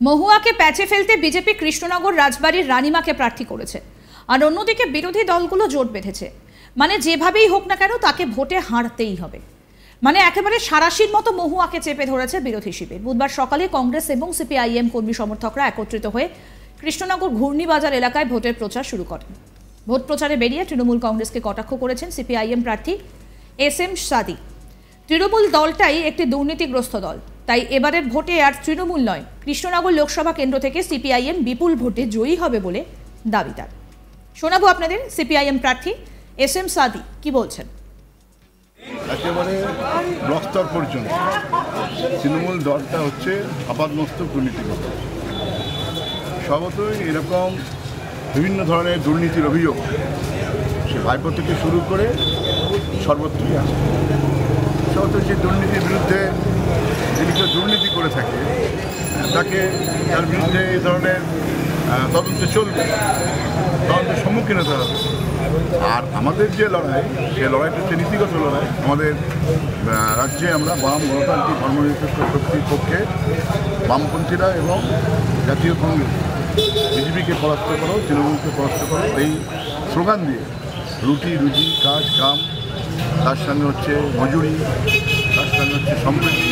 মহুয়াকে প্যাচে ফেলতে বিজেপি কৃষ্ণনগর রাজবাড়ির রানীমাকে প্রার্থী করেছে, আর অন্যদিকে বিরোধী দলগুলো জোট বেঁধেছে। মানে যেভাবেই হোক না কেন তাকে ভোটে হারতেই হবে। মানে একেবারে সারাশির মতো মহুয়াকে চেপে ধরেছে বিরোধী শিবির। বুধবার সকালে কংগ্রেস এবং সিপিআইএম কর্মী সমর্থকরা একত্রিত হয়ে কৃষ্ণনগর ঘূর্ণিবাজার এলাকায় ভোটের প্রচার শুরু করেন। ভোট প্রচারে বেরিয়ে তৃণমূল কংগ্রেসকে কটাক্ষ করেছেন সিপিআইএম প্রার্থী SM সাদি। তৃণমূল দলটাই একটি দুর্নীতিগ্রস্ত দল, তাই এবারের ভোটে আর তৃণমূল নয়, কৃষ্ণনগর লোকসভা কেন্দ্র থেকে সিপিআইএম বিপুল ভোটে জয়ী হবে বলে দাবি তার। শোনাবো আপনাদের সিপিআইএম প্রার্থী SM সাদি কি বলছেন। একেবারে ব্লক স্তর পর্যন্ত তৃণমূল দলটা হচ্ছে আপাতমস্ত দুর্নীতিগ্রস্ত। স্বভাবতই এরকম বিভিন্ন ধরনের দুর্নীতির অভিযোগ সে ভাইপো থেকে শুরু করে সর্বত্রই আছে। স্বভাবত সেই দুর্নীতির বিরুদ্ধে যিনি কেউ দুর্নীতি করে থাকে তাকে তার বিরুদ্ধে এই ধরনের তদন্ত চলবে, তদন্তের সম্মুখীন হতে হবে। আর আমাদের যে লড়াই, সে লড়াইটা হচ্ছে নীতিগত লড়াই। আমাদের রাজ্যে আমরা বাম গণতান্ত্রিক ধর্মনিরপেক্ষ শক্তির পক্ষে বামপন্থীরা এবং জাতীয় কংগ্রেস বিজেপিকে পরাস্ত করো, তৃণমূলকে পরাস্ত করো এই স্লোগান দিয়ে রুটি রুজি কাজ কাম, তার সঙ্গে হচ্ছে মজুরি, তার সঙ্গে হচ্ছে সমৃদ্ধি,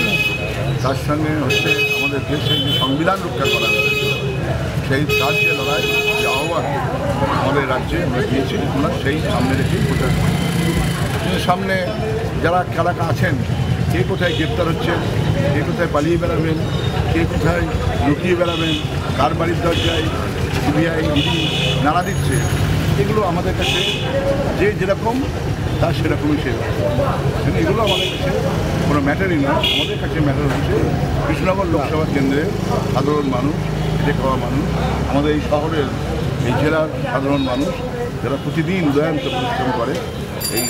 তার সঙ্গে হচ্ছে আমাদের দেশের যে সংবিধান রক্ষা করা হয়েছে সেই তার যে লড়াই, যে আহ্বান আমাদের রাজ্যে আমরা দিয়েছি, আমরা সেই সামনে রেখেই প্রচার করি। সামনে যারা কারা আছেন, কে কোথায় গ্রেপ্তার হচ্ছেন, কে কোথায় পালিয়ে বেড়াবেন, কে কোথায় লুকিয়ে বেড়াবেন, কার বাড়ির দরজায় সিবিআই ইডি নাড়া দিচ্ছে, এগুলো আমাদের কাছে যে যেরকম তার সেরকমই সেরকম। এগুলো আমাদের কাছে কোনো ম্যাটারই না। আমাদের কাছে ম্যাটার হচ্ছে কৃষ্ণনগর লোকসভা কেন্দ্রের সাধারণ মানুষ, খেটে খাওয়া মানুষ, আমাদের এই শহরের এই জেলার সাধারণ মানুষ যারা প্রতিদিন উদয়ান্ত পরিশ্রম করে এই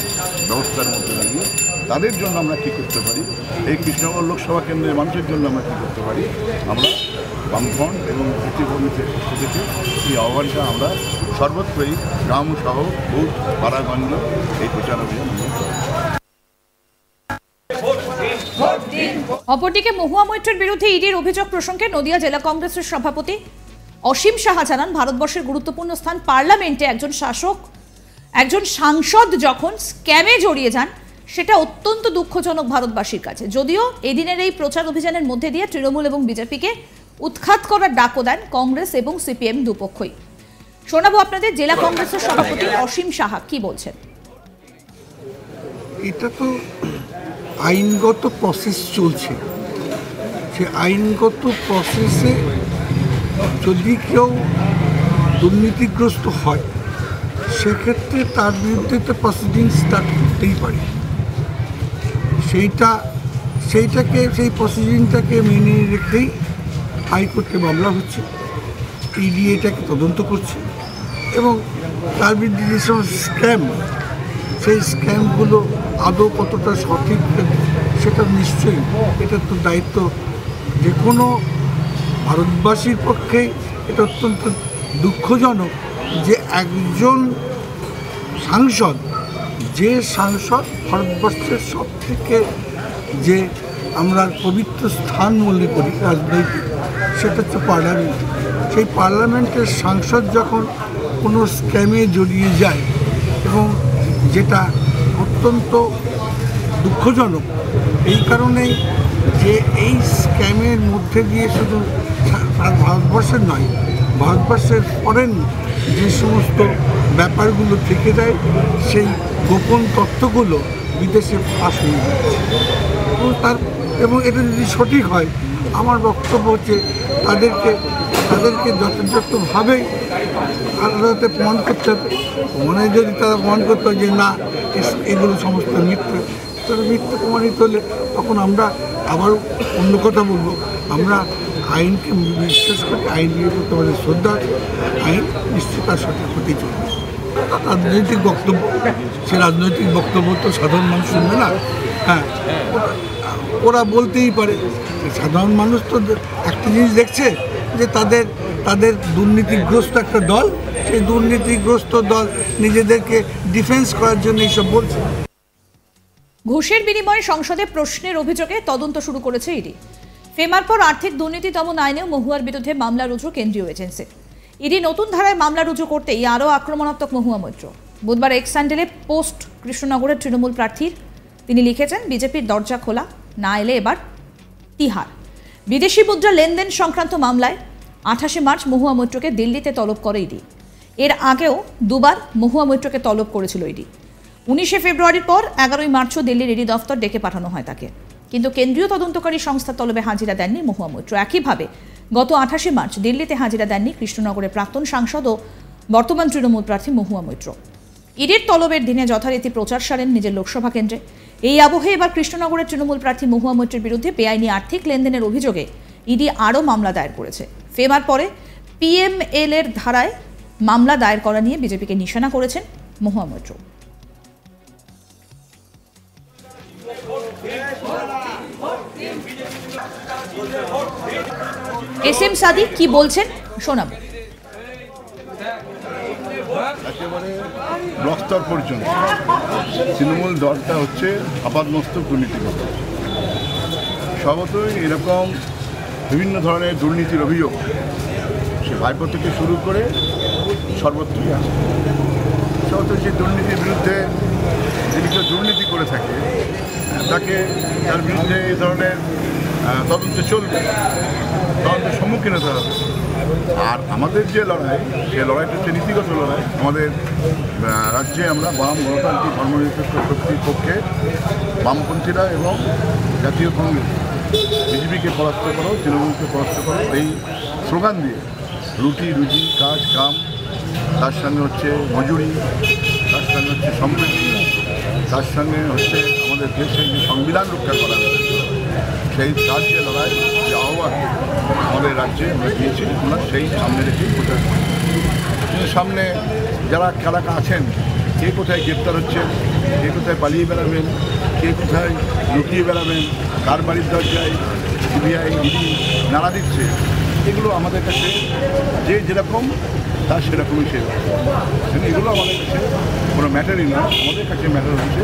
ব্যবস্থার মধ্যে দাঁড়িয়ে, তাদের জন্য আমরা কী করতে পারি, এই কৃষ্ণনগর লোকসভা কেন্দ্রের মানুষের জন্য আমরা কী করতে পারি, আমরা বামফ্রন্ট এবং ভিত্তিভূমিতে পক্ষ থেকে এই আহ্বানটা আমরা সর্বত্রই গ্রাম সহ বুথ পাড়াগঞ্জ এই প্রচার অভিযান। অপরদিকে মহুয়া মৈত্রের বিরুদ্ধে ইডির অভিযোগ প্রসঙ্গে নদিয়া জেলা কংগ্রেসের সভাপতি অসীম সাহা জানান, ভারতবর্ষের গুরুত্বপূর্ণ স্থান পার্লামেন্টে একজন সাংসদ যখন স্ক্যামে জড়িয়ে যান, সেটা অত্যন্ত দুঃখজনক ভারতবাসীর কাছে। যদিও এদিনের এই প্রচার অভিযানের মধ্যে দিয়ে তৃণমূল এবং বিজেপিকে উৎখাত করার ডাকও দেন কংগ্রেস এবং সিপিএম দুপক্ষই। শোনাবো আপনাদের জেলা কংগ্রেসের সভাপতি অসীম সাহা কি বলছেন। এটা তো আইনগত প্রসেস চলছে, সে আইনগত প্রসেসে যদি কেউ দুর্নীতিগ্রস্ত হয় সেক্ষেত্রে তার বিরুদ্ধে তো প্রসিডিং স্টার্ট করতেই পারে। সেই প্রসিডিংটাকে মেনে রেখেই হাইকোর্টে মামলা হচ্ছে, ইডি এটাকে তদন্ত করছে এবং তার বিরুদ্ধে যে সমস্ত স্ক্যাম, সেই স্ক্যামগুলো আদৌ কতটা সঠিক সেটা নিশ্চয়ই, এটা তো দায়িত্ব যে কোনো ভারতবাসীর পক্ষে। এটা অত্যন্ত দুঃখজনক যে একজন সাংসদ, ভারতবর্ষের সব থেকে যে আমরা পবিত্র স্থান মনে করি রাজনৈতিক, সেটা হচ্ছে পার্লামেন্ট। সেই পার্লামেন্টের সাংসদ যখন কোনো স্ক্যামে জড়িয়ে যায় এবং যেটা অত্যন্ত দুঃখজনক, এই কারণেই যে এই স্ক্যামের মধ্যে দিয়ে শুধু ভারতবর্ষের নয়, ভারতবর্ষের ফরেন যে সমস্ত ব্যাপারগুলো থেকে যায়, সেই গোপন তথ্যগুলো বিদেশে ফাঁস হয়ে যাচ্ছে এবং এটা যদি সঠিক হয়, আমার বক্তব্য হচ্ছে তাদেরকে যথাযথভাবে আদালতে প্রমাণ করতে হবে। যদি তারা প্রমাণ করতে হয় যে না এগুলো সমস্ত মিথ্যা, তারা মিথ্যা প্রমাণিত হলে তখন আমরা আবার অন্য কথা বলবো। আমরা আইনকে বিশ্বাস করি, আইনকে করতে আমাদের শ্রদ্ধা, আইন নিশ্চিত তার সঠিক হতেই চলবে। রাজনৈতিক বক্তব্য, সে রাজনৈতিক বক্তব্য তো সাধারণ মানুষ শুনবে না। হ্যাঁ, ওরা বলতেই পারে, সাধারণ মানুষ তো একটা জিনিস দেখছে যে তাদের দুর্নীতিগ্রস্ত একটা দল, সেই দুর্নীতিগ্রস্ত দল নিজেদেরকে ডিফেন্স করার জন্য এইসব বলছে। ঘুষের বিনিময়ে সংসদে প্রশ্নের অভিযোগে তদন্ত শুরু করেছে ইডি। ফেমার পর আর্থিক দুর্নীতি দমন আইনেও মহুয়ার বিরুদ্ধে মামলা রুজু কেন্দ্রীয় এজেন্সি। ইডি নতুন ধারায় মামলা রুজু করতেই আরও আক্রমণাত্মক মহুয়া মৈত্র। বুধবার এক্স স্যান্ডেলে পোস্ট কৃষ্ণনগরের তৃণমূল প্রার্থীর তিনি লিখেছেন, বিজেপির দরজা খোলা, না এলে এবার তিহার। বিদেশি মুদ্রা লেনদেন সংক্রান্ত মামলায় 28 মার্চ মহুয়া মৈত্রকে দিল্লিতে তলব করে ইডি। এর আগেও দুবার মহুয়া মৈত্রকে তলব করেছিল ইডি। 19 ফেব্রুয়ারির পর 11 মার্চও দিল্লির ইডি দফতর ডেকে পাঠানো হয় তাকে, কিন্তু কেন্দ্রীয় তদন্তকারী সংস্থার তলবে হাজিরা দেননি মহুয়া মৈত্র। একইভাবে গত 28 মার্চ দিল্লিতে হাজিরা দেননি কৃষ্ণনগরের প্রাক্তন সাংসদ ও বর্তমান তৃণমূল প্রার্থী মহুয়া মৈত্র। ইডির তলবের দিনে যথারীতি প্রচার সারেন নিজের লোকসভা কেন্দ্রে। এই আবহে এবার কৃষ্ণনগরের তৃণমূল প্রার্থী মহুয়া মৈত্রের বিরুদ্ধে বেআইনি আর্থিক লেনদেনের অভিযোগে ইডি আরও মামলা দায়ের করেছে। ফেমার পরে পিএমএল এর ধারায় মামলা দায়ের করা নিয়ে বিজেপিকে নিশানা করেছেন মহুয়া মৈত্র। এসএম সাদিক কি বলছেন শোনাবো। একেবারে ব্লক স্তর পর্যন্ত তৃণমূল দলটা হচ্ছে আপাদমস্তক দুর্নীতিগ্রস্ত। স্বভাবতই এরকম বিভিন্ন ধরনের দুর্নীতির অভিযোগ সে ভাইপো থেকে শুরু করে সর্বত্রই আছে। স্বভাবতই সেই দুর্নীতির বিরুদ্ধে যিনি কেউ দুর্নীতি করে থাকে তার বিরুদ্ধে এই ধরনের তদন্ত চলবে, তদন্তের সম্মুখীন হতে হবে। আর আমাদের যে লড়াই, সে লড়াইটা হচ্ছে নীতিগত লড়াই। আমাদের রাজ্যে আমরা বাম গণতান্ত্রিক ধর্মনিরপেক্ষ শক্তির পক্ষে বামপন্থীরা এবং জাতীয় কংগ্রেস বিজেপিকে পরাস্ত করো, তৃণমূলকে পরাস্ত করো, এই স্লোগান দিয়ে রুটি রুজি কাজ কাম, তার সঙ্গে হচ্ছে মজুরি, তার সঙ্গে হচ্ছে সমৃদ্ধি, তার সঙ্গে হচ্ছে আমাদের দেশের যে সংবিধান রক্ষা করা হয়েছে সেই তার যে লড়াই, যে আহ্বান আমাদের রাজ্যে আমরা দিয়েছি, আমরা সেই সামনে রেখেই প্রচার করি। কিন্তু সামনে যারা কারা আছেন, কে কোথায় গ্রেপ্তার হচ্ছেন, কে কোথায় পালিয়ে বেড়াবেন, কে কোথায় লুকিয়ে বেড়াবেন, কার বাড়ির দরজায় সিবিআই ইডি নাড়া দিচ্ছে, এগুলো আমাদের কাছে যে যেরকম তার সেরকমই সেরকম। কিন্তু এগুলো আমাদের কাছে কোনো ম্যাটারই না। আমাদের কাছে ম্যাটার হচ্ছে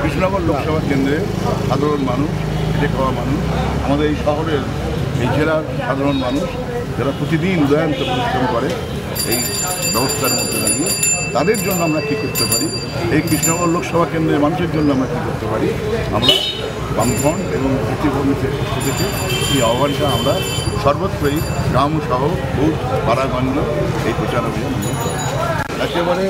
কৃষ্ণনগর লোকসভা কেন্দ্রের সাধারণ মানুষ, খেটে খাওয়া মানুষ, আমাদের এই শহরের এই জেলার সাধারণ মানুষ যারা প্রতিদিন উদয়ান্ত পরিশ্রম করে এই ব্যবস্থার মধ্যে দাঁড়িয়ে, তাদের জন্য আমরা কী করতে পারি, এই কৃষ্ণনগর লোকসভা কেন্দ্রের মানুষের জন্য আমরা কী করতে পারি, আমরা বামফ্রন্ট এবং প্রতিবন্ধীদের পক্ষ থেকে এই আহ্বানটা আমরা সর্বত্রই গ্রাম শহর বুথ পাড়াগঞ্জ এই প্রচার অভিযান একেবারে।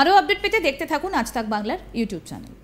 আরও আপডেট পেতে দেখতে থাকুন আজ তাক বাংলার ইউটিউব চ্যানেল।